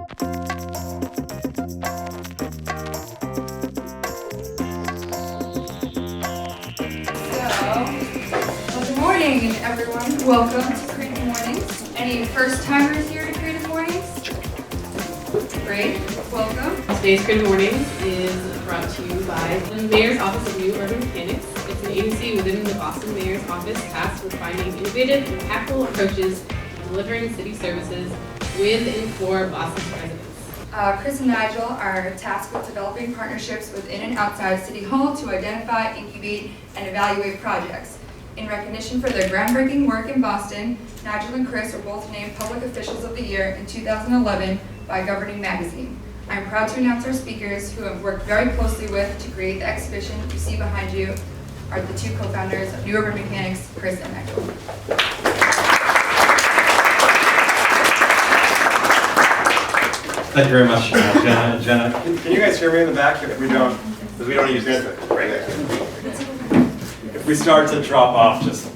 Good morning, everyone. Welcome to Creative Mornings. Any first-timers here to Creative Mornings? Great. Welcome. Today's Creative Mornings is brought to you by the Mayor's Office of New Urban Mechanics. It's an agency within the Boston Mayor's Office tasked with finding innovative, impactful approaches to delivering city services with and for Boston's residents. Chris and Nigel are tasked with developing partnerships within and outside City Hall to identify, incubate, and evaluate projects. In recognition for their groundbreaking work in Boston, Nigel and Chris were both named Public Officials of the Year in 2011 by Governing Magazine. I am proud to announce our speakers, who I've worked very closely with to create the exhibition you see behind you, are the two co-founders of New Urban Mechanics, Chris and Nigel. Thank you very much, Jenna. Can you guys hear me in the back? If we don't, because we don't use this, right? If we start to drop off, just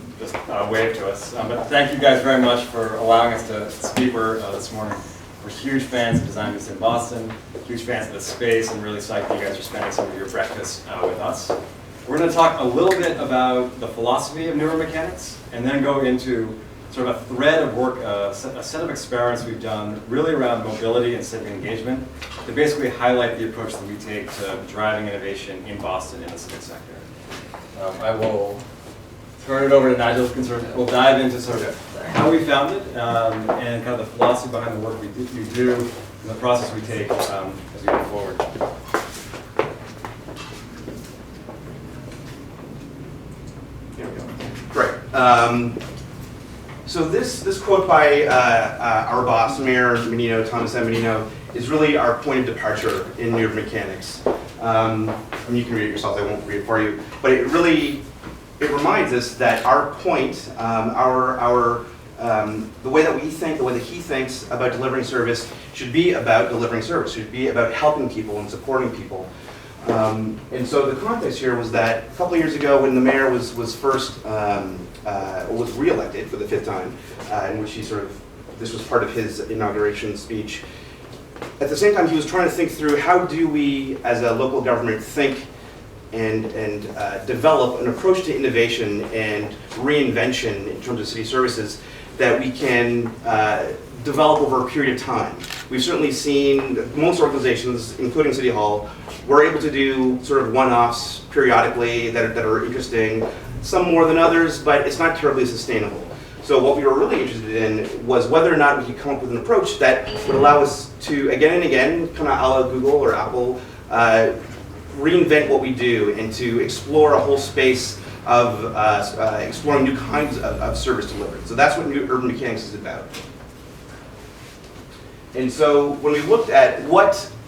wave to us. But thank you guys very much for allowing us to speak this morning. We're huge fans of Design Business in Boston, huge fans of the space, and really psyched that you guys are spending some of your breakfast with us. We're going to talk a little bit about the philosophy of New Urban Mechanics, and then go into sort of a thread of work, a set of experiments we've done really around mobility and civic engagement to basically highlight the approach that we take to driving innovation in Boston in the civic sector. I will turn it over to Nigel. We'll dive into sort of how we found it and kind of the philosophy behind the work we do and the process we take as we go forward. Here we go. Great. So this quote by our boss, Mayor Menino, Thomas M. Menino, is really our point of departure in New Urban Mechanics. You can read it yourself, I won't read it for you, but it reminds us that our point, the way that we think, the way that he thinks about delivering service should be about delivering service, should be about helping people and supporting people. And so the context here was that a couple of years ago, when the mayor was re-elected for the 5th time, in which this was part of his inauguration speech. At the same time, he was trying to think through how do we, as a local government, think and develop an approach to innovation and reinvention in terms of city services that we can develop over a period of time. We've certainly seen most organizations, including City Hall, were able to do sort of one-offs periodically that are interesting, some more than others, but it's not terribly sustainable. So what we were really interested in was whether or not we could come up with an approach that would allow us to, again and again, kind of a la Google or Apple, reinvent what we do and to explore a whole space of exploring new kinds of service delivery. So that's what New Urban Mechanics is about. And so when we looked at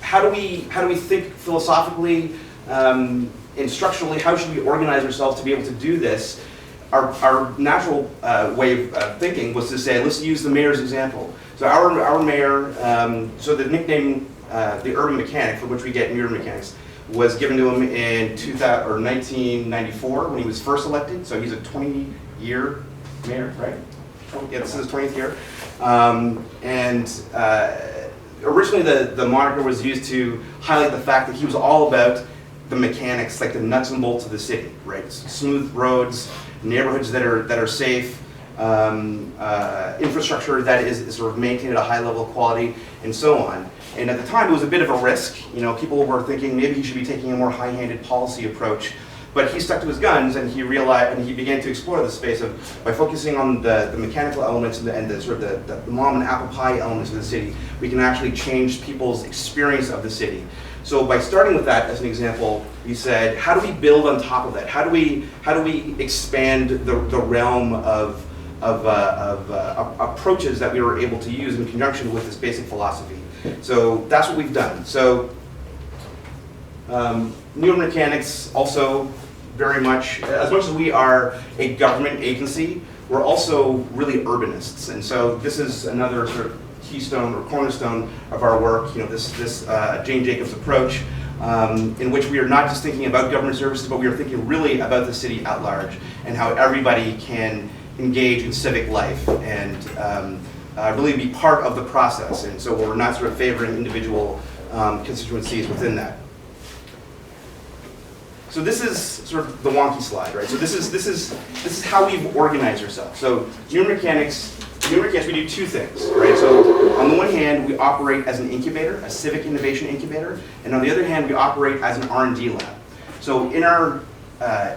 how do we think philosophically and structurally, how should we organize ourselves to be able to do this? Our natural way of thinking was to say, let's use the mayor's example. So our mayor, so the nickname, the Urban Mechanic, from which we get New Urban Mechanics, was given to him in 1994 when he was first elected. So he's a 20-year mayor, right? Yeah, this is his 20th year. Originally the moniker was used to highlight the fact that he was all about the mechanics, like the nuts and bolts of the city, right? Smooth roads, neighborhoods that are safe, infrastructure that is sort of maintained at a high level of quality, and so on. And at the time, it was a bit of a risk. People were thinking maybe he should be taking a more high-handed policy approach. But he stuck to his guns, and he realized, and he began to explore the space of, by focusing on the mechanical elements and the sort of the mom and apple pie elements of the city, we can actually change people's experience of the city. So by starting with that as an example, we said, how do we build on top of that? How do we expand the realm of approaches that we were able to use in conjunction with this basic philosophy? So that's what we've done. So New Urban Mechanics also very much as we are a government agency, we're also really urbanists. And so this is another sort of keystone or cornerstone of our work, this Jane Jacobs approach, in which we are not just thinking about government services, but we are thinking really about the city at large and how everybody can engage in civic life and really be part of the process. And so we're not sort of favoring individual constituencies within that. So this is sort of the wonky slide, right? So this is how we've organized ourselves. So New Mechanics, we do two things, right? So on the one hand, we operate as an incubator, a civic innovation incubator, and on the other hand, we operate as an R&D lab. So in our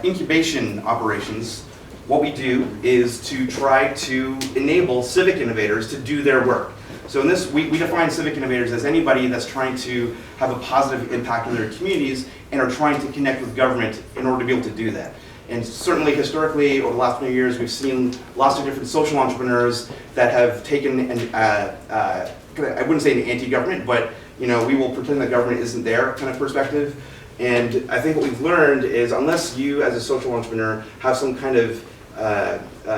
incubation operations, what we do is to try to enable civic innovators to do their work. So in this, we define civic innovators as anybody that's trying to have a positive impact on their communities and are trying to connect with government in order to be able to do that. And certainly historically, over the last few years, we've seen lots of different social entrepreneurs that have taken I wouldn't say an anti-government, but we will pretend that government isn't there kind of perspective. And I think what we've learned is unless you as a social entrepreneur have some kind of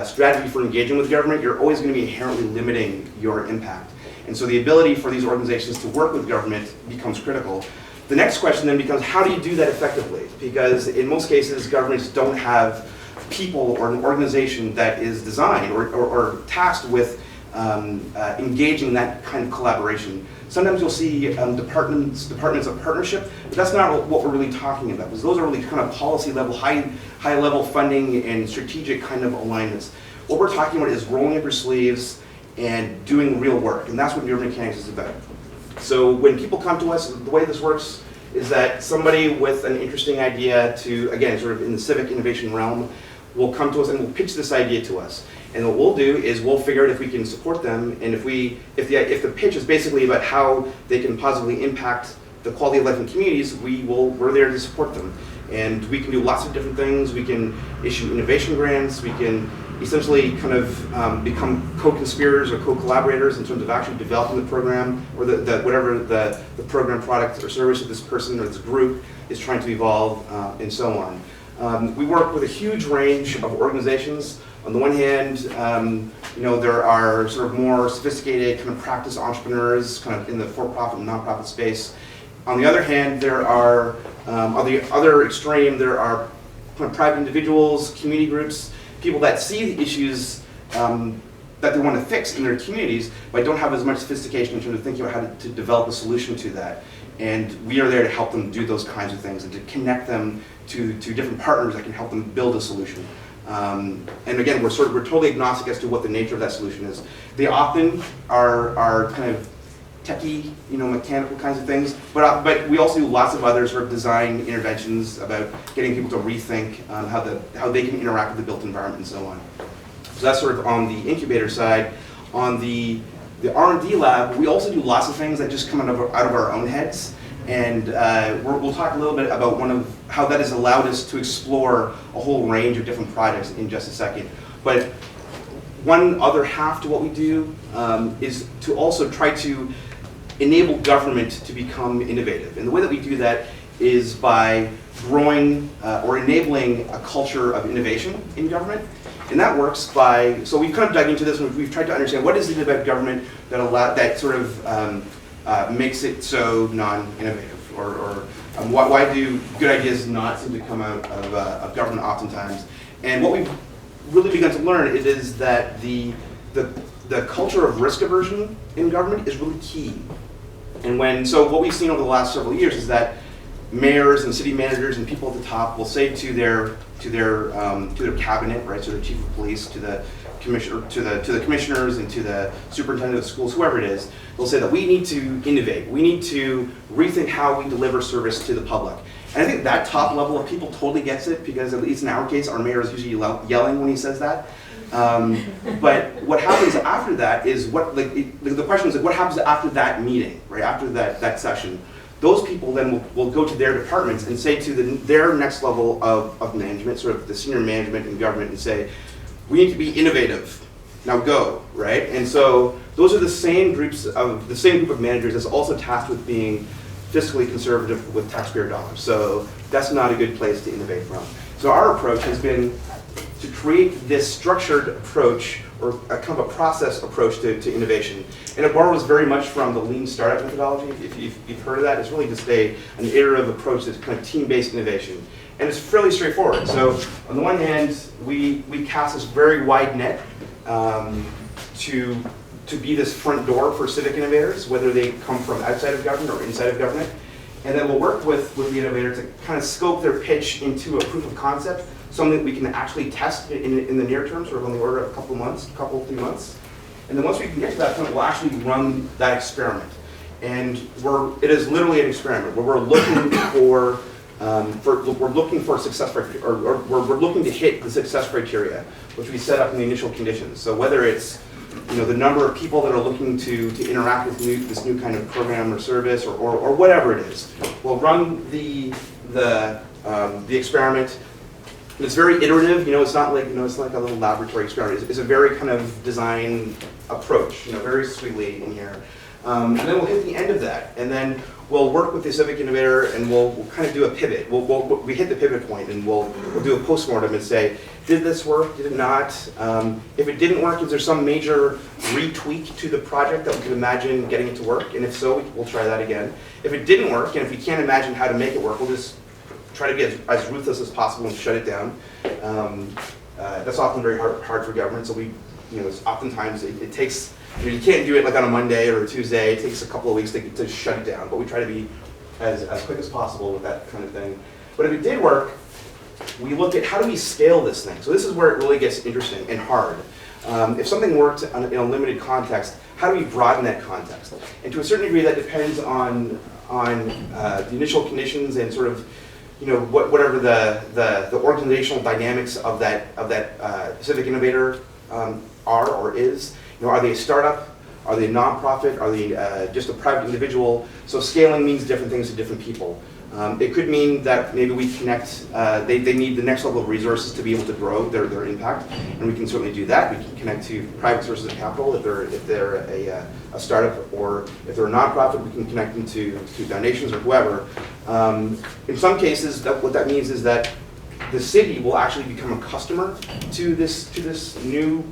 strategy for engaging with government, you're always going to be inherently limiting your impact. And so the ability for these organizations to work with government becomes critical. The next question then becomes, how do you do that effectively? Because in most cases, governments don't have people or an organization that is designed or tasked with engaging that kind of collaboration. Sometimes you'll see departments of partnership, but that's not what we're really talking about, because those are really kind of policy level, high level funding and strategic kind of alignments. What we're talking about is rolling up your sleeves and doing real work, and that's what neuromechanics is about. So when people come to us, the way this works is that somebody with an interesting idea to, again, sort of in the civic innovation realm, will come to us and will pitch this idea to us. And what we'll do is we'll figure out if we can support them, and if the pitch is basically about how they can positively impact the quality of life in communities, we're there to support them. And we can do lots of different things. We can issue innovation grants. We can essentially kind of become co-conspirators or co-collaborators in terms of actually developing the program or whatever the program product or service that this person or this group is trying to evolve, and so on. We work with a huge range of organizations. On the one hand, there are sort of more sophisticated kind of practice entrepreneurs kind of in the for-profit and nonprofit space. On the other hand, there are, on the other extreme, there are kind of private individuals, community groups, people that see the issues that they want to fix in their communities, but don't have as much sophistication in terms of thinking about how to develop a solution to that. And we are there to help them do those kinds of things and to connect them to different partners that can help them build a solution. And again, we're totally agnostic as to what the nature of that solution is. They often are kind of techie, mechanical kinds of things, but we also do lots of other sort of design interventions about getting people to rethink how they can interact with the built environment and so on. So that's sort of on the incubator side. On the R&D lab, we also do lots of things that just come out of our own heads. And we'll talk a little bit about how that has allowed us to explore a whole range of different projects in just a second. But one other half to what we do is to also try to enable government to become innovative. And the way that we do that is by growing or enabling a culture of innovation in government. And that works by, so we've kind of dug into this and we've tried to understand what is it about government that sort of makes it so non-innovative, or why do good ideas not seem to come out of government oftentimes? And what we've really begun to learn is that the culture of risk aversion in government is really key. And so what we've seen over the last several years is that mayors and city managers and people at the top will say to their cabinet, right, so the chief of police, to the commissioner, to the commissioners, and to the superintendent of schools, whoever it is, they'll say that we need to innovate. We need to rethink how we deliver service to the public. And I think that top level of people totally gets it, because at least in our case, our mayor is usually yelling when he says that. But what happens after that is the question is what happens after that meeting, right? After that session. Those people then will go to their departments and say to their next level of management, sort of the senior management in government, and say, we need to be innovative. Now go, right? And so those are the same group of managers that's also tasked with being fiscally conservative with taxpayer dollars. So that's not a good place to innovate from. So our approach has been to create this structured approach, or a kind of a process approach to innovation. And it borrows very much from the lean startup methodology. If you've heard of that, it's really just an iterative approach that's kind of team-based innovation. And it's fairly straightforward. So on the one hand, we cast this very wide net to to be this front door for civic innovators, whether they come from outside of government or inside of government. And then we'll work with the innovator to kind of scope their pitch into a proof of concept, something that we can actually test in the near term, sort of on the order of a couple of months, few months. And then once we can get to that point, we'll actually run that experiment. And it is literally an experiment where we're looking we're looking for success criteria, or we're looking to hit the success criteria, which we set up in the initial conditions. So whether it's the number of people that are looking to interact with this new kind of program or service or whatever it is, we'll run the experiment. It's very iterative. It's not like it's like a little laboratory experiment. It's a very kind of design approach. Very sweetly in here. And then we'll hit the end of that, and then we'll work with the civic innovator, and we'll kind of do a pivot. We hit the pivot point, and we'll do a postmortem and say, did this work? Did it not? If it didn't work, is there some major retweak to the project that we could imagine getting it to work? And if so, we'll try that again. If it didn't work, and if we can't imagine how to make it work, we'll just try to be as ruthless as possible and shut it down. That's often very hard for government. So oftentimes it takes. You can't do it like on a Monday or a Tuesday. It takes a couple of weeks to shut it down. But we try to be as quick as possible with that kind of thing. But if it did work, we look at how do we scale this thing. So this is where it really gets interesting and hard. If something worked in a limited context, how do we broaden that context? And to a certain degree, that depends on the initial conditions and sort of whatever the organizational dynamics of that civic innovator are or is. Are they a startup? Are they a nonprofit? Are they just a private individual? So scaling means different things to different people. It could mean that maybe we connect, they need the next level of resources to be able to grow their impact, and we can certainly do that. We can connect to private sources of capital if they're a startup, or if they're a nonprofit, we can connect them to foundations or whoever. In some cases, what that means is that the city will actually become a customer to this new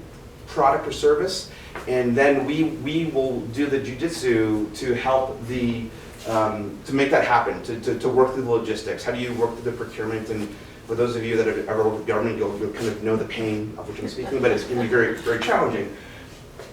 product or service, and then we will do the jujitsu to help to make that happen, to work through the logistics. How do you work through the procurement? And for those of you that have ever worked with government, you'll kind of know the pain of which I'm speaking, but it's going to be very, very challenging.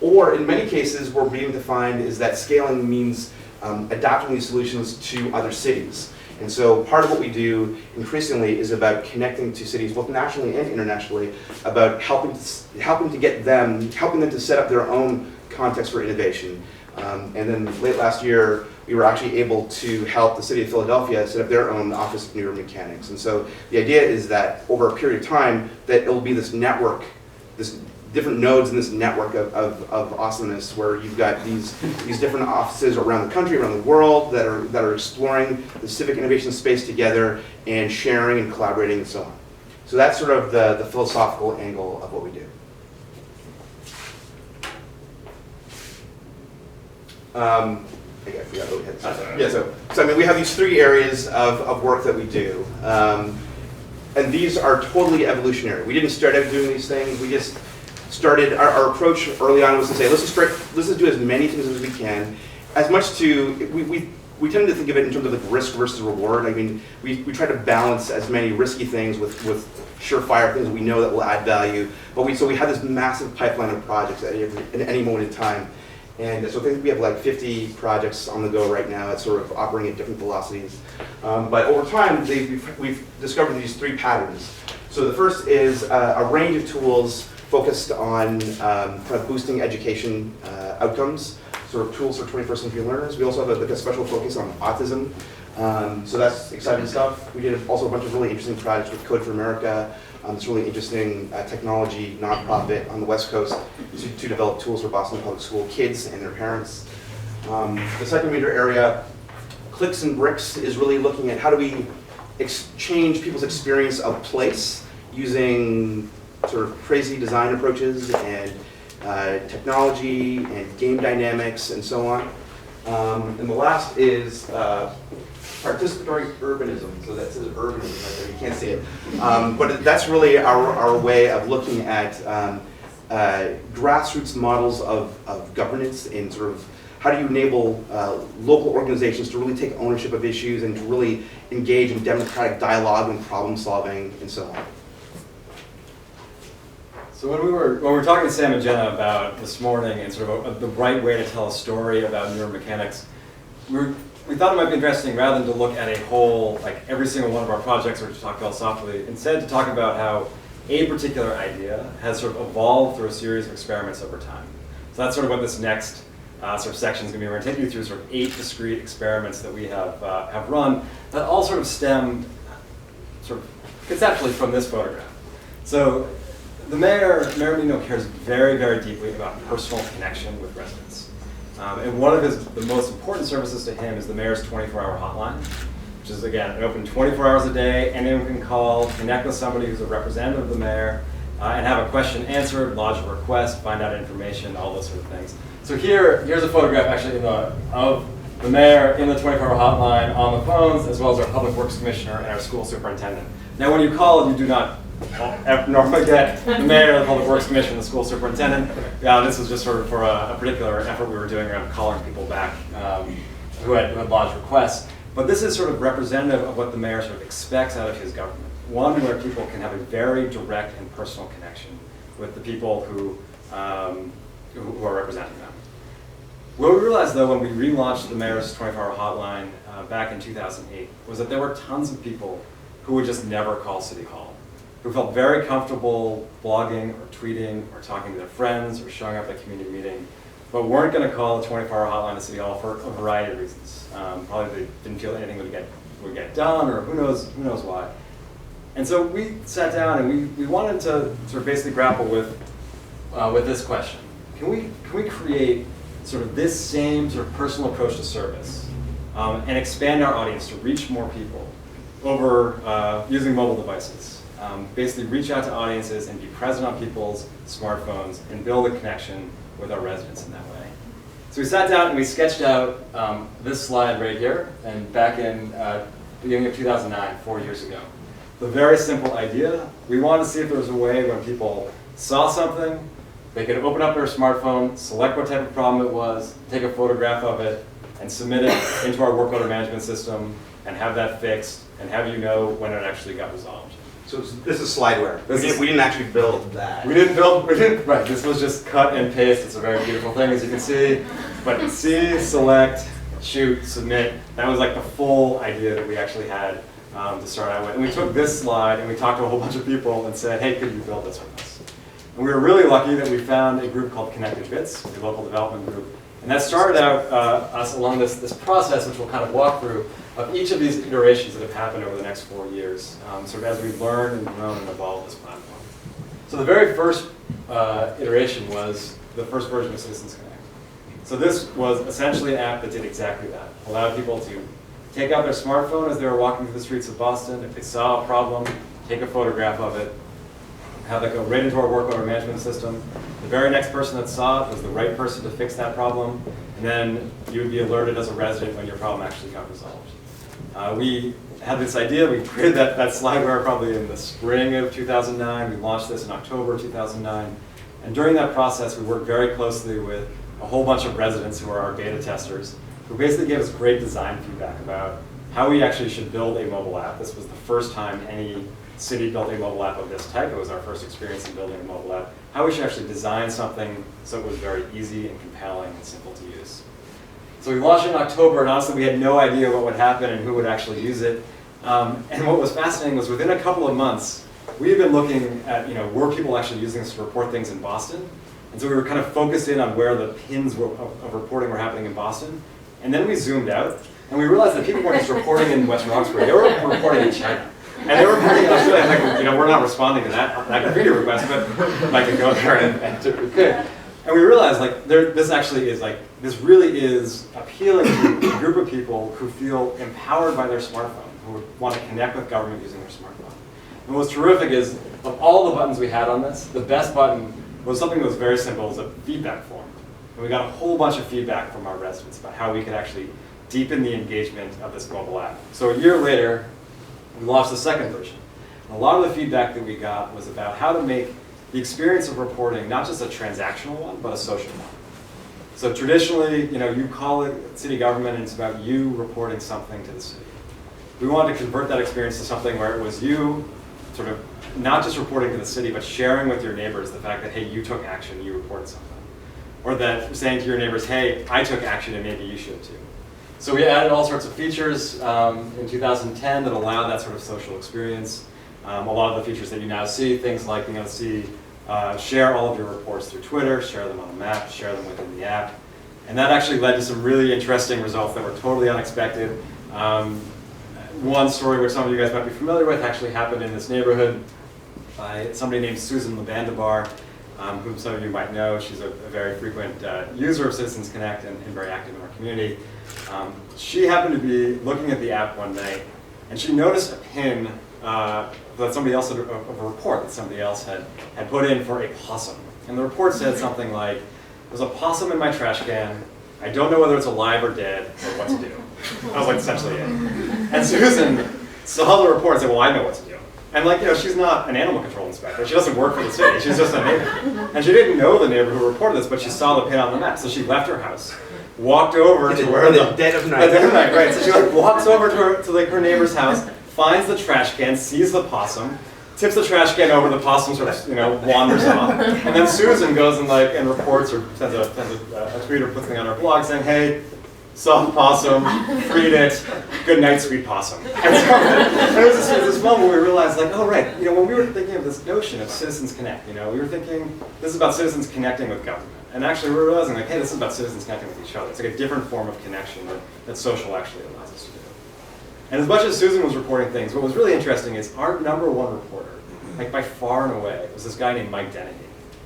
Or in many cases, what we're beginning to find is that scaling means adapting these solutions to other cities. And so part of what we do increasingly is about connecting to cities, both nationally and internationally, about helping them to set up their own context for innovation. And then late last year, we were actually able to help the city of Philadelphia set up their own Office of Neuromechanics. And so the idea is that over a period of time, that it will be this network, this different nodes in this network of awesomeness, where you've got these different offices around the country, around the world, that are exploring the civic innovation space together and sharing and collaborating and so on. So that's sort of the philosophical angle of what we do. I forgot what we had. Yeah, so I mean, we have these three areas of work that we do. And these are totally evolutionary. We didn't start out doing these things. We just started, our approach early on was to say, let's just do as many things as we can. As much we tend to think of it in terms of like risk versus reward. I mean, we try to balance as many risky things with surefire things we know that will add value. But we have this massive pipeline of projects at any moment in time. And so I think we have like 50 projects on the go right now. It's sort of operating at different velocities. But over time, we've discovered these three patterns. So the first is a range of tools focused on kind of boosting education outcomes, sort of tools for 21st century learners. We also have a special focus on autism. So that's exciting stuff. We did also a bunch of really interesting projects with Code for America. This really interesting technology nonprofit on the West Coast to develop tools for Boston Public School kids and their parents. The second major area, Clicks and Bricks, is really looking at how do we change people's experience of place using sort of crazy design approaches and technology and game dynamics and so on. And the last is participatory urbanism. So that says urbanism right there, you can't see it. But that's really our way of looking at grassroots models of governance and sort of how do you enable local organizations to really take ownership of issues and to really engage in democratic dialogue and problem solving and so on. So when we were talking to Sam and Jenna about this morning and sort of the right way to tell a story about neuromechanics, we thought it might be interesting, rather than to look at a whole, like every single one of our projects or to talk philosophically, instead to talk about how a particular idea has sort of evolved through a series of experiments over time. So that's sort of what this next sort of section is going to be. We're going to take you through sort of 8 discrete experiments that we have run that all sort of stem sort of conceptually from this photograph. So the Mayor Menino cares very, very deeply about personal connection with residents. And one of the most important services to him is the Mayor's 24-hour hotline, which is, again, open 24 hours a day. Anyone can call, connect with somebody who's a representative of the Mayor, and have a question answered, lodge a request, find out information, all those sort of things. So here's a photograph actually of the Mayor in the 24-hour hotline on the phones, as well as our Public Works Commissioner and our school superintendent. Now when you call, you do not normally get the Mayor, the Public Works Commissioner, the school superintendent. This was just sort of for a particular effort we were doing around calling people back who had lodged requests. But this is sort of representative of what the Mayor sort of expects out of his government. One where people can have a very direct and personal connection with the people who are representing them. What we realized, though, when we relaunched the Mayor's 24-hour hotline back in 2008 was that there were tons of people who would just never call City Hall, who felt very comfortable blogging or tweeting or talking to their friends or showing up at a community meeting, but weren't going to call the 24-hour hotline to City Hall for a variety of reasons. Probably they didn't feel anything would get done, or who knows why. And so we sat down and we wanted to sort of basically grapple with this question: Can we create sort of this same sort of personal approach to service and expand our audience to reach more people over using mobile devices? Basically reach out to audiences and be present on people's smartphones and build a connection with our residents in that way. So we sat down and we sketched out this slide right here, and back in beginning of 2009, 4 years ago. The very simple idea: we wanted to see if there was a way when people saw something, they could open up their smartphone, select what type of problem it was, take a photograph of it, and submit it into our work order management system, and have that fixed, and have you know when it actually got resolved. So this is slideware. We didn't actually build that. Right, this was just cut and paste. It's a very beautiful thing, as you can see. But see, select, shoot, submit, that was like the full idea that we actually had to start out with. And we took this slide and we talked to a whole bunch of people and said, hey, could you build this with us? And we were really lucky that we found a group called Connected Bits, a local development group. And that started out us along this process, which we'll kind of walk through, of each of these iterations that have happened over the next 4 years, sort of as we've learned and grown and evolved this platform. So the very first iteration was the first version of Citizens Connect. So this was essentially an app that did exactly that. Allowed people to take out their smartphone as they were walking through the streets of Boston. If they saw a problem, take a photograph of it, have that go right into our work order management system. The very next person that saw it was the right person to fix that problem, and then you would be alerted as a resident when your problem actually got resolved. We had this idea, we created that slideware probably in the spring of 2009. We launched this in October 2009. And during that process, we worked very closely with a whole bunch of residents who are our beta testers, who basically gave us great design feedback about how we actually should build a mobile app. This was the first time any city built a mobile app of this type. It was our first experience in building a mobile app. How we should actually design something so it was very easy and compelling and simple to use. So we launched it in October, and honestly we had no idea what would happen and who would actually use it. And what was fascinating was within a couple of months, we had been looking at, were people actually using this to report things in Boston? And so we were kind of focused in on where the pins of reporting were happening in Boston. And then we zoomed out, and we realized that people weren't just reporting in West Roxbury, they were reporting in China. And they were reporting in Australia. Like, we're not responding to that graffiti request, but I could go there and do what we could. And we realized, this really is appealing to a group of people who feel empowered by their smartphone, who would want to connect with government using their smartphone. And what's terrific is, of all the buttons we had on this, the best button was something that was very simple. It was a feedback form. And we got a whole bunch of feedback from our residents about how we could actually deepen the engagement of this mobile app. So a year later, we launched the second version. And a lot of the feedback that we got was about how to make the experience of reporting not just a transactional one, but a social one. So traditionally, you call it city government and it's about you reporting something to the city. We wanted to convert that experience to something where it was you sort of not just reporting to the city, but sharing with your neighbors the fact that, hey, you took action, you reported something. Or that saying to your neighbors, hey, I took action and maybe you should too. So we added all sorts of features in 2010 that allowed that sort of social experience. A lot of the features that you now see, things like being able to see, share all of your reports through Twitter, share them on a map, share them within the app. And that actually led to some really interesting results that were totally unexpected. One story which some of you guys might be familiar with actually happened in this neighborhood by somebody named Susan Lebandabar, whom some of you might know. She's a very frequent user of Citizens Connect and very active in our community. She happened to be looking at the app one night, and she noticed a pin that somebody else had, of a report that somebody else had put in for a possum. And the report said something like, there's a possum in my trash can. I don't know whether it's alive or dead or what to do. That was like essentially it. And Susan saw the report and said, well, I know what to do. And like, you know, she's not an animal control inspector. She doesn't work for the city. She's just a neighbor. And she didn't know the neighbor who reported this, but she saw the pin on the map. So she left her house, walked over to where the dead of night. The dead of night, right. So she like walks over to her neighbor's house, finds the trash can, sees the possum, tips the trash can over, the possum sort of, you know, wanders off. And then Susan goes and reports or sends a tweet or puts something on her blog saying, hey, saw the possum, freed it, good night, sweet possum. And so and it was this moment where we realized, like, oh, right, you know, when we were thinking of this notion of Citizens Connect, you know, we were thinking this is about citizens connecting with government. And actually we were realizing, like, hey, this is about citizens connecting with each other. It's like a different form of connection that social actually allows us to do. And as much as Susan was reporting things, what was really interesting is our #1 reporter, like by far and away, was this guy named Mike Dennehy.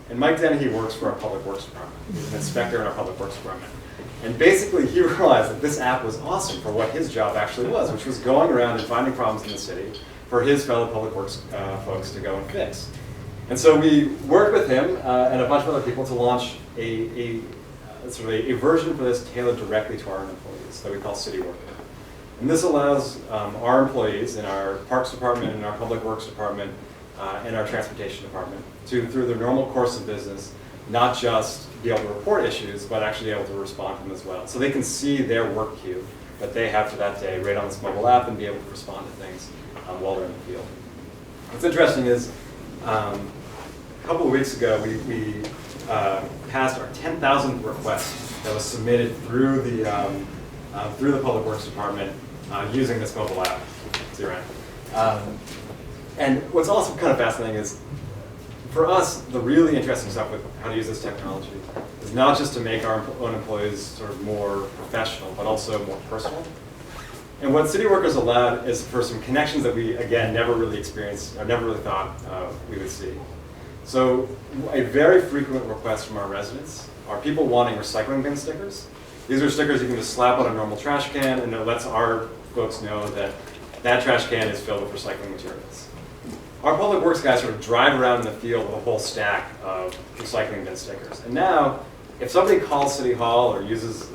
And Mike Dennehy works for our Public Works Department. He's an inspector in our Public Works Department. And basically he realized that this app was awesome for what his job actually was, which was going around and finding problems in the city for his fellow Public Works folks to go and fix. And so we worked with him and a bunch of other people to launch a version for this tailored directly to our own employees that we call City Worker. And this allows our employees in our Parks Department, in our Public Works Department, and our Transportation Department to, through their normal course of business, not just be able to report issues, but actually be able to respond to them as well. So they can see their work queue that they have for that day right on this mobile app and be able to respond to things while they're in the field. What's interesting is, a couple of weeks ago, we passed our 10,000th request that was submitted through the Public Works Department using this mobile app. See you around. And what's also kind of fascinating is, for us, the really interesting stuff with how to use this technology is not just to make our own employees sort of more professional, but also more personal. And what City Workers allowed is for some connections that we, again, never really experienced, or never really thought we would see. So a very frequent request from our residents are people wanting recycling bin stickers. These are stickers you can just slap on a normal trash can, and it lets our folks know that that trash can is filled with recycling materials. Our Public Works guys sort of drive around in the field with a whole stack of recycling bin stickers. And now, if somebody calls City Hall or uses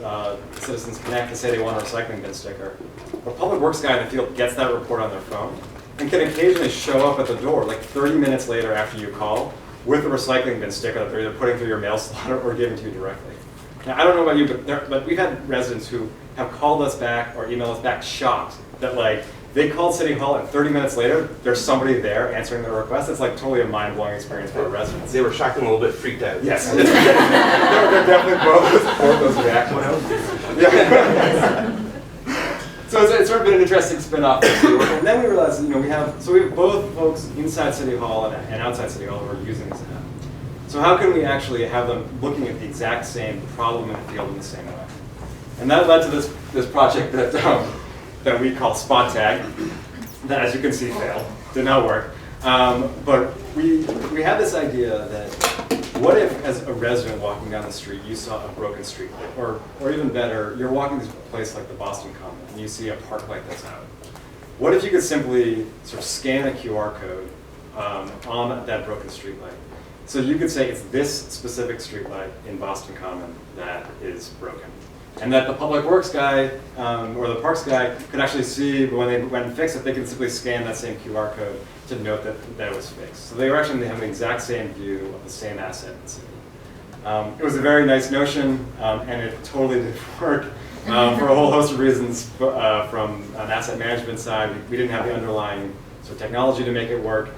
Citizens Connect to say they want a recycling bin sticker, the Public Works guy in the field gets that report on their phone and can occasionally show up at the door like 30 minutes later after you call with a recycling bin sticker that they're either putting through your mail slot or giving to you directly. Now, I don't know about you, but we've had residents who have called us back or emailed us back shocked that, like, they called City Hall and 30 minutes later, there's somebody there answering their request. It's like totally a mind-blowing experience for our residents. They were shocked and a little bit freaked out. Yes. They're definitely both those reactions. Yeah. So it's sort of been an interesting spin-off. And then we realized, you know, we have both folks inside City Hall and outside City Hall who are using this app. So how can we actually have them looking at the exact same problem in the field in the same way? And that led to this project that we call Spot Tag, that, as you can see, failed. Did not work. But we had this idea that what if, as a resident walking down the street, you saw a broken street light, or even better, you're walking to a place like the Boston Common and you see a park light that's out. What if you could simply sort of scan a QR code on that broken street light? So you could say it's this specific street light in Boston Common that is broken. And that the Public Works guy or the Parks guy could actually see when they went and fix it, they could simply scan that same QR code to note that it was fixed. So they were actually having the exact same view of the same asset in the city. It was a very nice notion, and it totally didn't work for a whole host of reasons. From an asset management side, we didn't have the underlying sort so technology to make it work.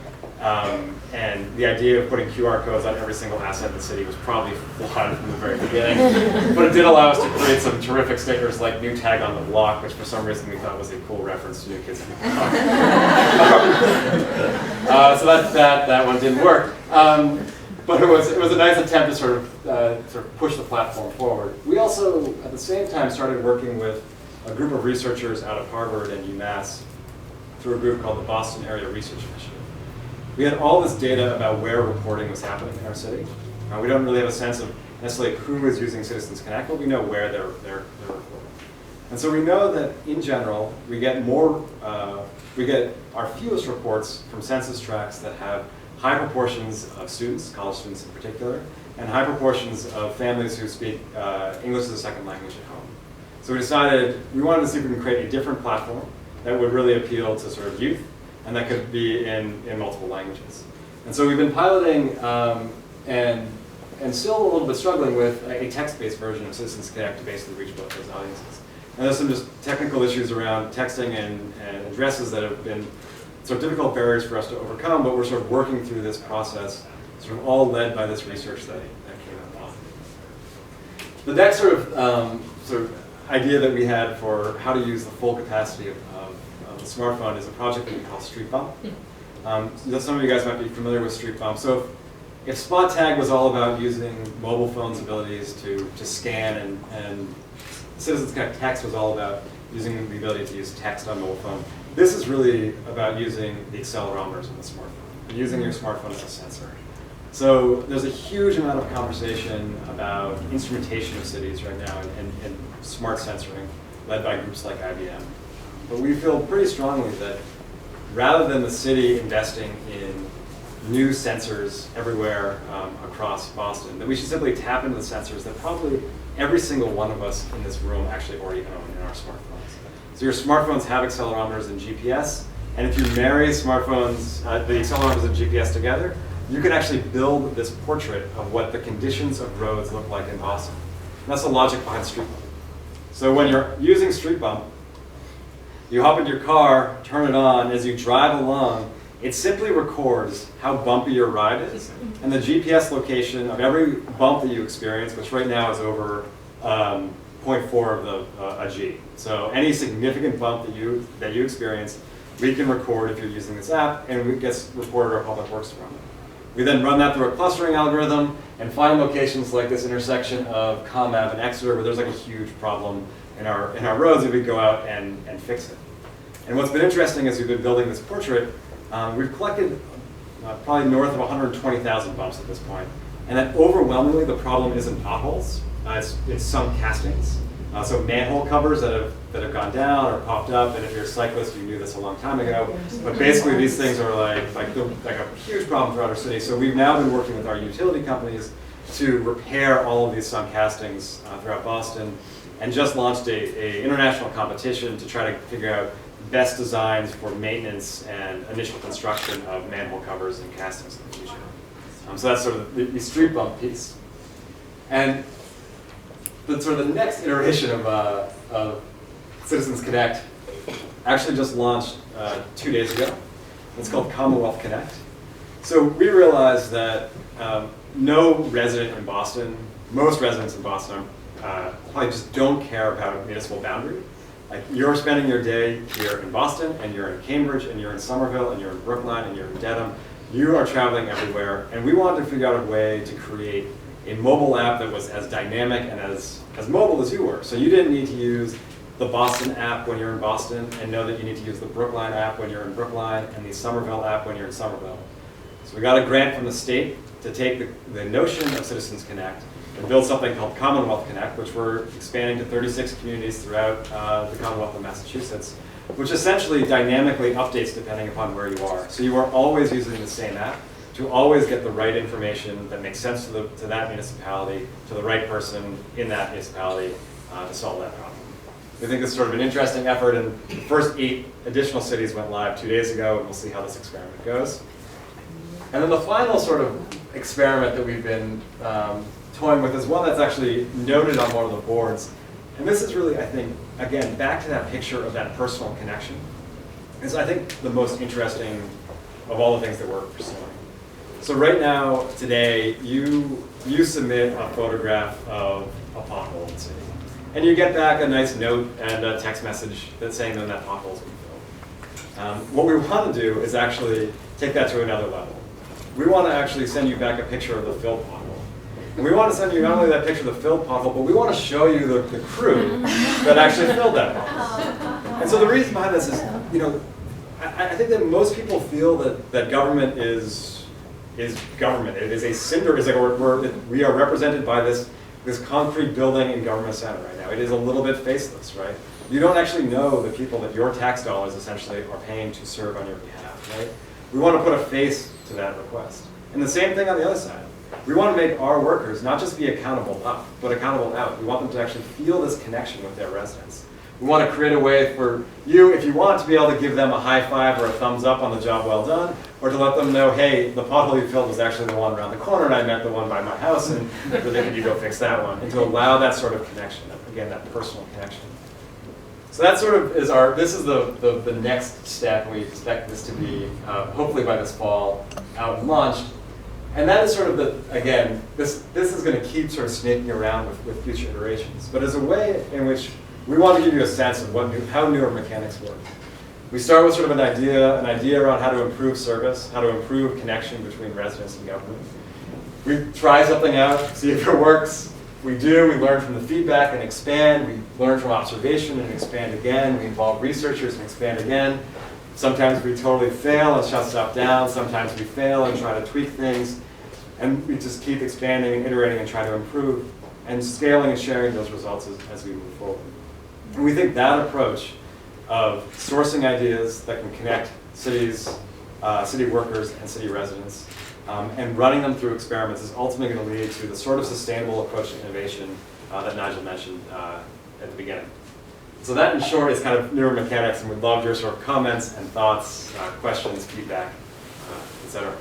And the idea of putting QR codes on every single asset in the city was probably flawed from the very beginning. But it did allow us to create some terrific stickers like New Tag on the Block, which for some reason we thought was a cool reference to New Kids on the Block. So that one didn't work. But it was a nice attempt to sort of push the platform forward. We also, at the same time, started working with a group of researchers out of Harvard and UMass through a group called the Boston Area Research Initiative. We had all this data about where reporting was happening in our city. We don't really have a sense of necessarily who is using Citizens Connect, but we know where they're reporting. And so we know that in general, we get our fewest reports from census tracts that have high proportions of students, college students in particular, and high proportions of families who speak English as a second language at home. So we decided we wanted to see if we can create a different platform that would really appeal to sort of youth, and that could be in multiple languages. And so we've been piloting and still a little bit struggling with a text-based version of Citizens Connect to basically reach both those audiences. And there's some just technical issues around texting and addresses that have been sort of difficult barriers for us to overcome, but we're sort of working through this process, sort of all led by this research that came out of Boston. The next sort of idea that we had for how to use the full capacity of the smartphone is a project that we call Street Bump. Some of you guys might be familiar with Street Bump. So if Spot Tag was all about using mobile phones' abilities to scan and Citizens Connect Text was all about using the ability to use text on mobile phone, this is really about using the accelerometers on the smartphone, using your smartphone as a sensor. So there's a huge amount of conversation about instrumentation of cities right now and smart sensoring, led by groups like IBM. But we feel pretty strongly that rather than the city investing in new sensors everywhere across Boston, that we should simply tap into the sensors that probably every single one of us in this room actually already own in our smartphones. So your smartphones have accelerometers and GPS, and if you marry smartphones, the accelerometers and GPS together, you can actually build this portrait of what the conditions of roads look like in Boston. And that's the logic behind Street Bump. So when you're using Street Bump, you hop into your car, turn it on, as you drive along, it simply records how bumpy your ride is and the GPS location of every bump that you experience, which right now is over 0.4 of a G. So any significant bump that you experience, we can record if you're using this app, and it gets reported our public works department. We then run that through a clustering algorithm and find locations like this intersection of ComAv and Exeter where there's like a huge problem in our roads, and we go out and fix it. And what's been interesting as we've been building this portrait, we've collected probably north of 120,000 bumps at this point, and that overwhelmingly the problem isn't potholes, it's sunk castings. So manhole covers that have gone down or popped up, and if you're a cyclist, you knew this a long time ago. But basically, these things are like a huge problem throughout our city. So we've now been working with our utility companies to repair all of these sunk castings throughout Boston, and just launched a international competition to try to figure out best designs for maintenance and initial construction of manhole covers and castings in the future. So that's sort of the Street Bump piece. And the sort of the next iteration of Citizens Connect actually just launched 2 days ago. It's called Commonwealth Connect. So we realized that no resident in Boston, most residents in Boston probably just don't care about municipal boundary. Like you're spending your day here in Boston, and you're in Cambridge, and you're in Somerville, and you're in Brookline, and you're in Dedham. You are traveling everywhere, and we wanted to figure out a way to create a mobile app that was as dynamic and as mobile as you were. So you didn't need to use the Boston app when you're in Boston and know that you need to use the Brookline app when you're in Brookline and the Somerville app when you're in Somerville. So we got a grant from the state to take the notion of Citizens Connect and build something called Commonwealth Connect, which we're expanding to 36 communities throughout the Commonwealth of Massachusetts, which essentially dynamically updates depending upon where you are. So you are always using the same app to always get the right information that makes sense to that municipality, to the right person in that municipality to solve that problem. We think it's sort of an interesting effort, and the first 8 additional cities went live 2 days ago, and we'll see how this experiment goes. And then the final sort of experiment that we've been toying with is one that's actually noted on one of the boards. And this is really, I think, again, back to that picture of that personal connection. is I think the most interesting of all the things that we're pursuing. So right now, today, you submit a photograph of a pothole in the city. And you get back a nice note and a text message that's saying that pothole's been filled. What we want to do is actually take that to another level. We want to actually send you back a picture of the filled pothole. And we want to send you not only that picture of the filled pothole, but we want to show you the crew that actually filled that pothole. And so the reason behind this is, I think that most people feel that government is government. It is a cinder. It's like we are represented by this concrete building in Government Center right now. It is a little bit faceless, right? You don't actually know the people that your tax dollars essentially are paying to serve on your behalf, right? We want to put a face to that request. And the same thing on the other side. We want to make our workers not just be accountable up, but accountable out. We want them to actually feel this connection with their residents. We want to create a way for you, if you want, to be able to give them a high five or a thumbs up on the job well done, or to let them know, hey, the pothole you filled was actually the one around the corner, and I meant the one by my house, and really could you go fix that one? And to allow that sort of connection, again, that personal connection. So that sort of is this is the next step. We expect this to be, hopefully by this fall, out and launched. And that is sort of this is going to keep sort of snaking around with future iterations. But as a way in which we want to give you a sense of how newer mechanics work. We start with sort of an idea around how to improve service, how to improve connection between residents and government. We try something out, see if it works. We do, we learn from the feedback and expand. We learn from observation and expand again. We involve researchers and expand again. Sometimes we totally fail and shut stuff down. Sometimes we fail and try to tweak things. And we just keep expanding and iterating and trying to improve and scaling and sharing those results as we move forward. And we think that approach of sourcing ideas that can connect cities, city workers, and city residents, and running them through experiments is ultimately going to lead to the sort of sustainable approach to innovation that Nigel mentioned at the beginning. So that, in short, is kind of newer mechanics, and we'd love your sort of comments and thoughts, questions, feedback, et cetera.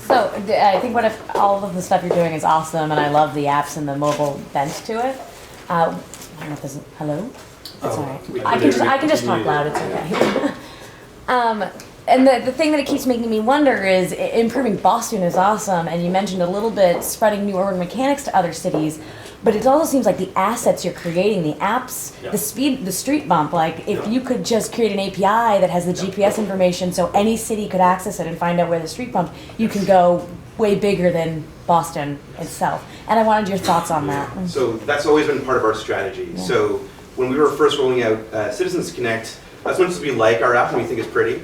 So I think all of the stuff you're doing is awesome, and I love the apps and the mobile bent to it. I don't know if there's hello. That's all right. I can just talk loud. It's okay. And the thing that it keeps making me wonder is improving Boston is awesome, and you mentioned a little bit spreading new urban mechanics to other cities. But it also seems like the assets you're creating, the apps, yeah. the street bump, like if you could just create an API that has the GPS information so any city could access it and find out where the street bump, you can go way bigger than Boston itself. And I wanted your thoughts on that. So that's always been part of our strategy. Yeah. So when we were first rolling out Citizens Connect, as much as we like our app and we think it's pretty,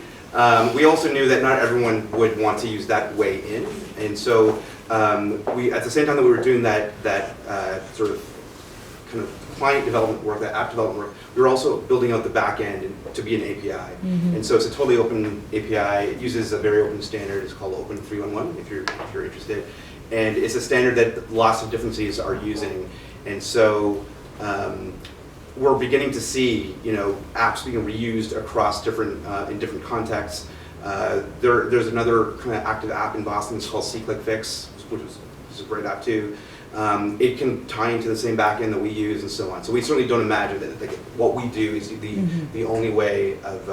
we also knew that not everyone would want to use that way in. And so we, at the same time that we were doing that sort of kind of client development work, that app development work, we were also building out the back end to be an API. Mm-hmm. And so it's a totally open API. It uses a very open standard. It's called Open 311 if you're interested. And it's a standard that lots of different cities are using. And so we're beginning to see, apps being reused across different in different contexts. There's another kind of active app in Boston. It's called C-Click-Fix, which is a great app too. It can tie into the same backend that we use and so on. So we certainly don't imagine that what we do is the only way of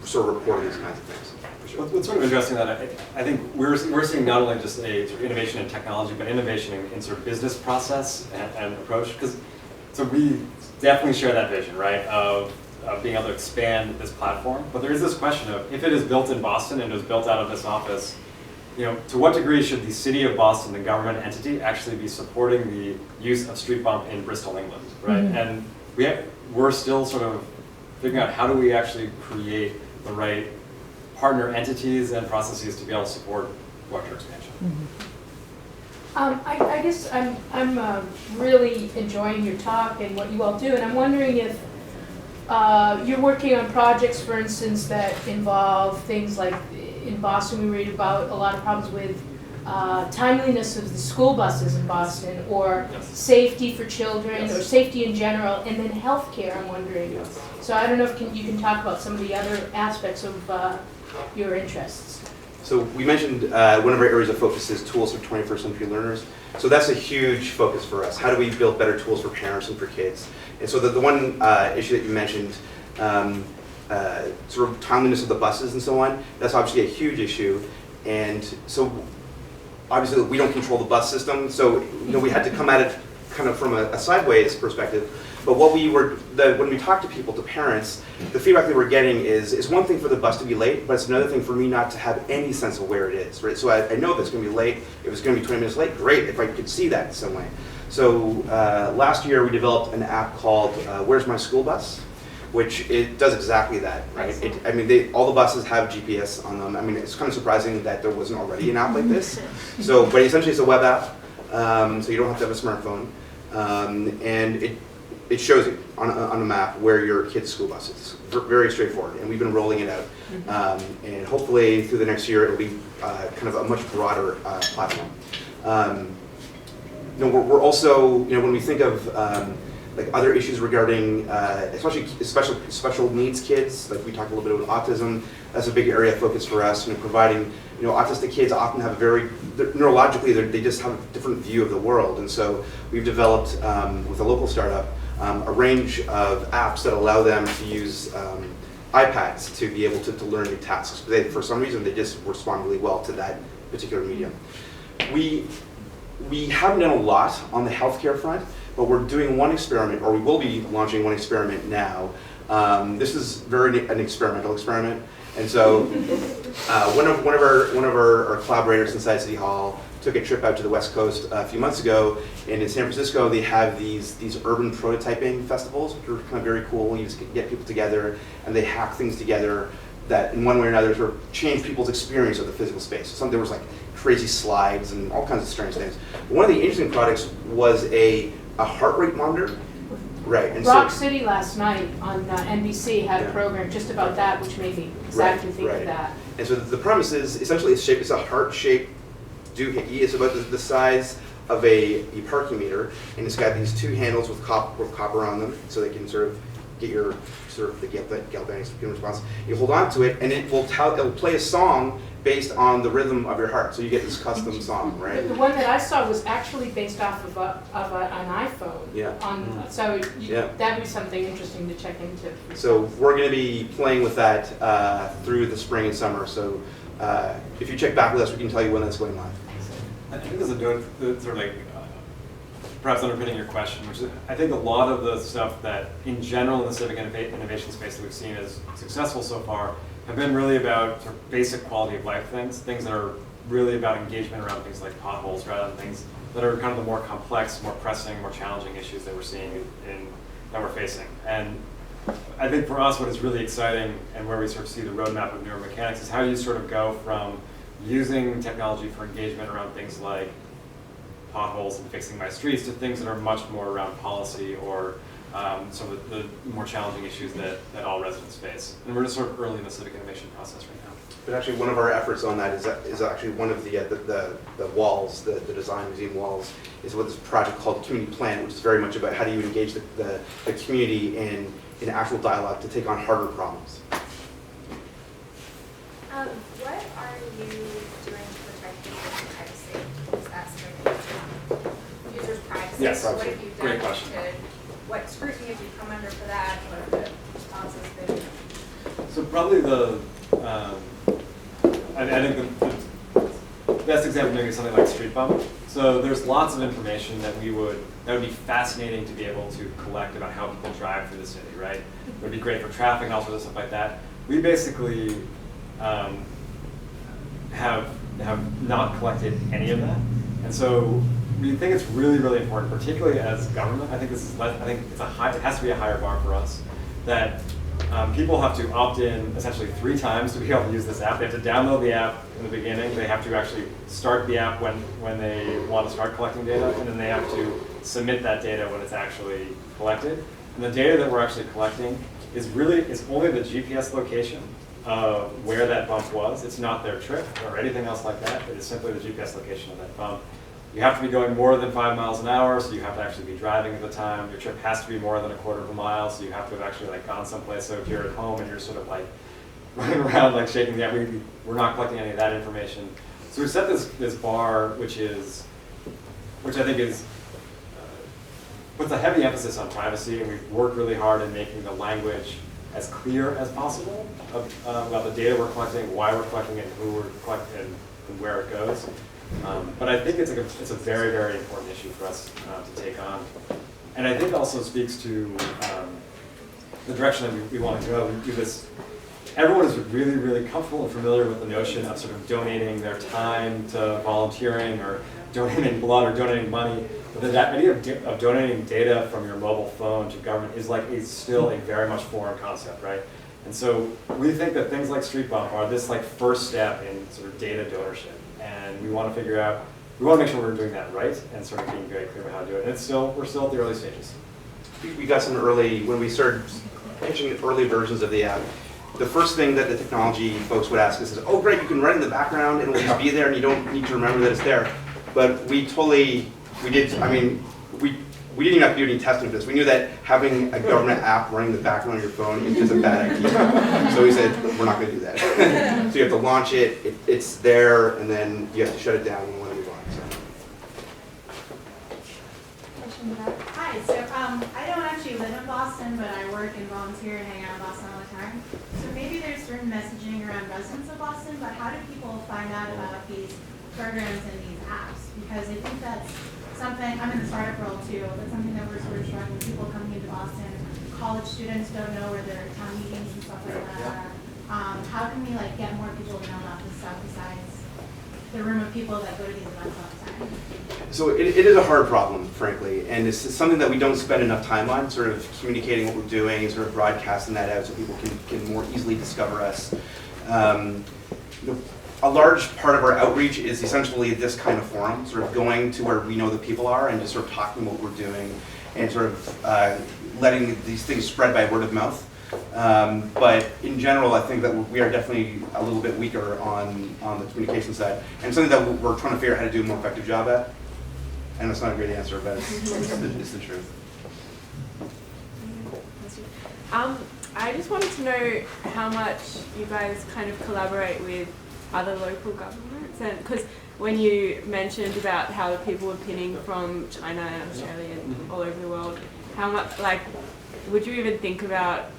sort of reporting these kinds of things. For sure. What's sort of interesting that I think we're seeing not only just a sort of innovation in technology, but innovation in sort of business process and approach. So we definitely share that vision, right, of being able to expand this platform. But there is this question of, if it is built in Boston and is built out of this office, to what degree should the city of Boston, the government entity, actually be supporting the use of street bump in Bristol, England, right? Mm-hmm. And we're still sort of figuring out how do we actually create the right partner entities and processes to be able to support larger expansion. Mm-hmm. I guess I'm really enjoying your talk and what you all do, and I'm wondering if you're working on projects, for instance, that involve things like in Boston we read about a lot of problems with timeliness of the school buses in Boston, or safety for children, or safety in general, and then healthcare, I'm wondering. So I don't know if you can talk about some of the other aspects of your interests. So we mentioned one of our areas of focus is tools for 21st century learners. So that's a huge focus for us. How do we build better tools for parents and for kids? And so the one issue that you mentioned, sort of timeliness of the buses and so on, that's obviously a huge issue. And so obviously we don't control the bus system, so we had to come at it kind of from a sideways perspective. But what when we talk to people, to parents, the feedback that we're getting is it's one thing for the bus to be late, but it's another thing for me not to have any sense of where it is, right? So I know that it's going to be late. If it's going to be 20 minutes late, great, if I could see that in some way. So last year we developed an app called Where's My School Bus? Which it does exactly that, right? All the buses have GPS on them. I mean, it's kind of surprising that there wasn't already an app like this. So, but essentially it's a web app, so you don't have to have a smartphone. And it shows you on a map where your kid's school bus is. Very straightforward, and we've been rolling it out. And hopefully through the next year it'll be kind of a much broader platform. We're also, when we think of like other issues regarding, especially special needs kids, like we talked a little bit about autism, that's a big area of focus for us. Providing, autistic kids often have neurologically, they just have a different view of the world. And so we've developed, with a local startup, a range of apps that allow them to use iPads to be able to learn new tasks. For some reason, they just respond really well to that particular medium. We haven't done a lot on the healthcare front, but we're doing one experiment, or we will be launching one experiment now. This is an experimental experiment, and so one of our collaborators inside City Hall took a trip out to the West Coast a few months ago, and in San Francisco they have these urban prototyping festivals, which are kind of very cool. You just get people together and they hack things together that in one way or another sort of change people's experience of the physical space. There was like crazy slides and all kinds of strange things. But one of the interesting products was a heart rate monitor. Right. And Rock City last night on NBC had a program just about that, which made me exactly think of that. And so the premise is essentially it's a heart-shaped doohickey. It's about the size of a parking meter, and it's got these two handles with copper on them, so they can sort of get your the galvanic response. You hold on to it, and it'll play a song based on the rhythm of your heart. So you get this custom song, right? The one that I saw was actually based off of an iPhone. Yeah. That would be something interesting to check into. So we're going to be playing with that through the spring and summer. So if you check back with us, we can tell you when that's going live. I think this is sort of like perhaps underpinning your question, which is I think a lot of the stuff that in general in the civic innovation space that we've seen as successful so far have been really about sort of basic quality of life things that are really about engagement around things like potholes rather than things that are kind of the more complex, more pressing, more challenging issues that we're seeing that we're facing. And I think for us what is really exciting and where we sort of see the roadmap of neuromechanics is how you sort of go from using technology for engagement around things like potholes and fixing my streets to things that are much more around policy or some of the more challenging issues that all residents face. And we're just sort of early in the civic innovation process right now. But actually one of our efforts on that is actually one of the walls, the design museum walls, is what this project called Community Plan, which is very much about how do you engage the community in actual dialogue to take on harder problems. What are you doing to protect users' privacy? Is that something users' privacy? Yes, so what have you done great question. What scrutiny have you come under for that? What are the responses been? So probably I think the best example maybe is something like Street Bump. So there's lots of information that would be fascinating to be able to collect about how people drive through the city, right? It would be great for traffic and all sorts of stuff like that. We basically have not collected any of that, and so we think it's really, really important, particularly as government. I think it has to be a higher bar for us that people have to opt in essentially 3 times to be able to use this app. They have to download the app in the beginning. They have to actually start the app when they want to start collecting data, and then they have to submit that data when it's actually collected. And the data that we're actually collecting is only the GPS location of where that bump was. It's not their trip or anything else like that. It is simply the GPS location of that bump. You have to be going more than 5 miles an hour, so you have to actually be driving at the time. Your trip has to be more than 1/4 of a mile, so you have to have actually gone someplace. So if you're at home and you're sort of running around like shaking the app. We're not collecting any of that information. So we set this bar, which I think is puts a heavy emphasis on privacy, and we've worked really hard in making the language as clear as possible about the data we're collecting, why we're collecting it, who we're collecting, and where it goes. But I think it's a very, very important issue for us to take on. And I think also speaks to the direction that we want to go. We do this. Everyone is really, really comfortable and familiar with the notion of sort of donating their time to volunteering or donating blood or donating money. But that idea of donating data from your mobile phone to government is still a very much foreign concept, right? And so we think that things like Street Bump are this like first step in sort of data donorship. And we want to figure out, we want to make sure we're doing that right and sort of being very clear about how to do it. And we're still at the early stages. We got some early, when we started pitching early versions of the app, the first thing that the technology folks would ask us is, oh great, you can run it in the background and it'll just be there and you don't need to remember that it's there. But we didn't even have to do any testing for this. We knew that having a government app running in the background on your phone is just a bad idea. So we said, we're not going to do that. So you have to launch it, it's there, and then you have to shut it down when you want to move on. Hi, so I don't actually live in Boston, but I work and volunteer and hang out in Boston all the time. So maybe there's certain messaging around residents of Boston, but how do people find out about these programs and these apps? Because I think that's something, I'm in the startup world too, that's something that we're sort of struggling with, people coming into Boston. College students don't know where their town meetings and stuff like that are. How can we like get more people to know about this stuff besides the room of people that go to these events all the time? So it is a hard problem, frankly, and it's something that we don't spend enough time on, sort of communicating what we're doing and sort of broadcasting that out so people can more easily discover us. A large part of our outreach is essentially this kind of forum, sort of going to where we know the people are and just sort of talking what we're doing and sort of letting these things spread by word of mouth. But in general, I think that we are definitely a little bit weaker on the communication side, and something that we're trying to figure out how to do a more effective job at. And it's not a great answer, but it's the truth. I just wanted to know how much you guys kind of collaborate with other local governments, and because when you mentioned about how the people were pinning from China and Australia and all over the world, how much, like, would you even think about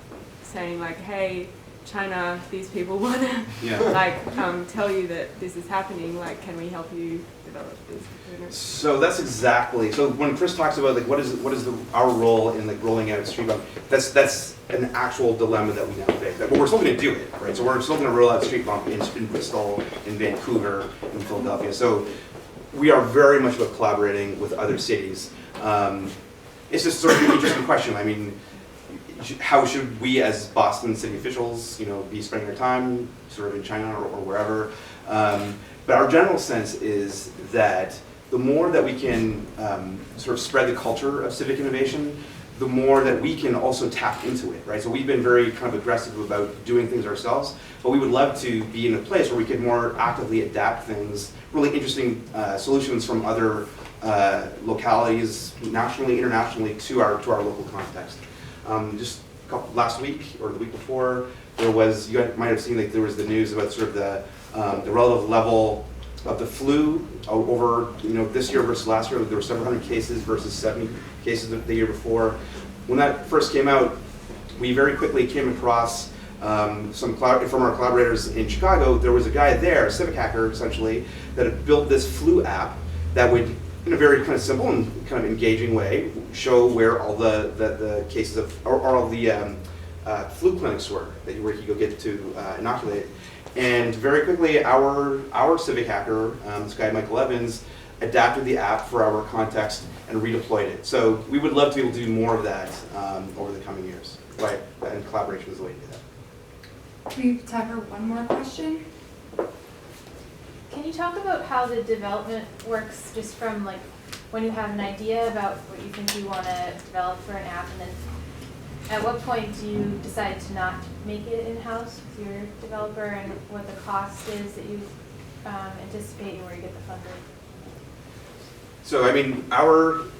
saying like, hey, China, these people want to tell you that this is happening, like, can we help you develop this? So that's exactly, so when Chris talks about like what is our role in like rolling out Street Bump, that's an actual dilemma that we now face. But we're still going to do it, right? So we're still going to roll out Street Bump in Bristol, in Vancouver, in Philadelphia. So we are very much about collaborating with other cities. It's just sort of an interesting question. I mean, how should we as Boston city officials, be spending our time sort of in China or wherever? But our general sense is that the more that we can sort of spread the culture of civic innovation, the more that we can also tap into it, right? So we've been very kind of aggressive about doing things ourselves, but we would love to be in a place where we could more actively adapt things, really interesting solutions from other localities, nationally, internationally, to our local context. Just last week or the week before, there was, you might have seen, like there was the news about sort of the relative level of the flu over this year versus last year. There were several hundred cases versus 70 cases the year before. When that first came out, we very quickly came across from our collaborators in Chicago. There was a guy there, a civic hacker essentially, that had built this flu app that would, in a very kind of simple and kind of engaging way, show where all the cases of, or all the flu clinics were where you go get to inoculate. And very quickly, our civic hacker, this guy Michael Evans, adapted the app for our context and redeployed it. So we would love to be able to do more of that over the coming years. Right, and collaboration is the way to do that. We have time for one more question. Can you talk about how the development works, just from like when you have an idea about what you think you want to develop for an app, and then at what point do you decide to not make it in-house with your developer, and what the cost is that you anticipate and where you get the funding? So I mean, I'm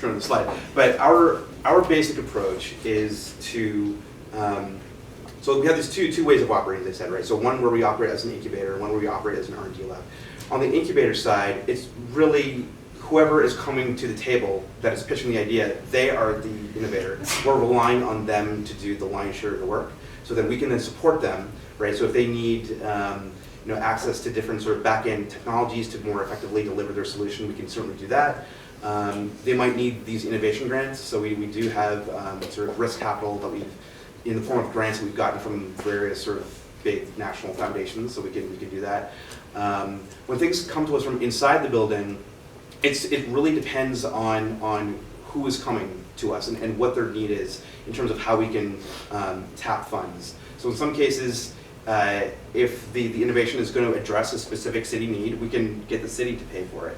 showing the slide, but our basic approach is to So we have these two ways of operating, as I said, right? So one where we operate as an incubator, one where we operate as an R&D lab. On the incubator side, it's really whoever is coming to the table that is pitching the idea, they are the innovator. We're relying on them to do the lion's share of the work, so that we can then support them, right? So if they need access to different sort of back-end technologies to more effectively deliver their solution, we can certainly do that. They might need these innovation grants, so we do have sort of risk capital that we've, in the form of grants that we've gotten from various sort of big national foundations, so we can do that. When things come to us from inside the building, it really depends on who is coming to us and what their need is in terms of how we can tap funds. So in some cases, if the innovation is going to address a specific city need, we can get the city to pay for it.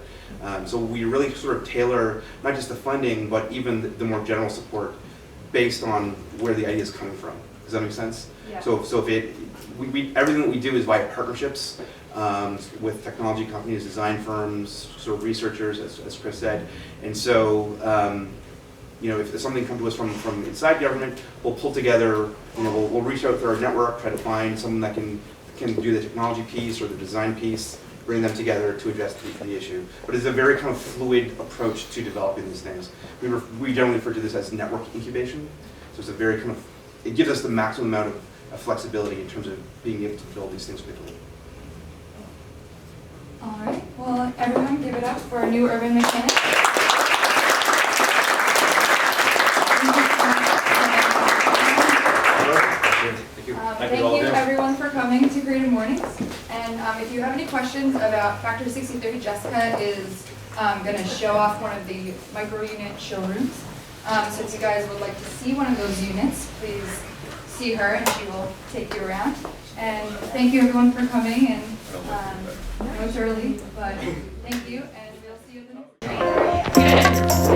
So we really sort of tailor not just the funding, but even the more general support based on where the idea is coming from. Does that make sense? Yeah. So if everything that we do is via partnerships with technology companies, design firms, sort of researchers, as Chris said. And so, if something comes to us from inside government, we'll pull together, we'll reach out through our network, try to find someone that can do the technology piece or the design piece, bring them together to address the issue. But it's a very kind of fluid approach to developing these things. We generally refer to this as network incubation. So it's a very kind of, it gives us the maximum amount of flexibility in terms of being able to build these things quickly. All right, well, everyone give it up for a new urban mechanic. Thank you everyone for coming to Creative Mornings. And if you have any questions about Factor 6030, Jessica is going to show off one of the micro unit showrooms. So if you guys would like to see one of those units, please see her and she will take you around. And thank you everyone for coming. And I know it's early, but thank you, and we'll see you at the next.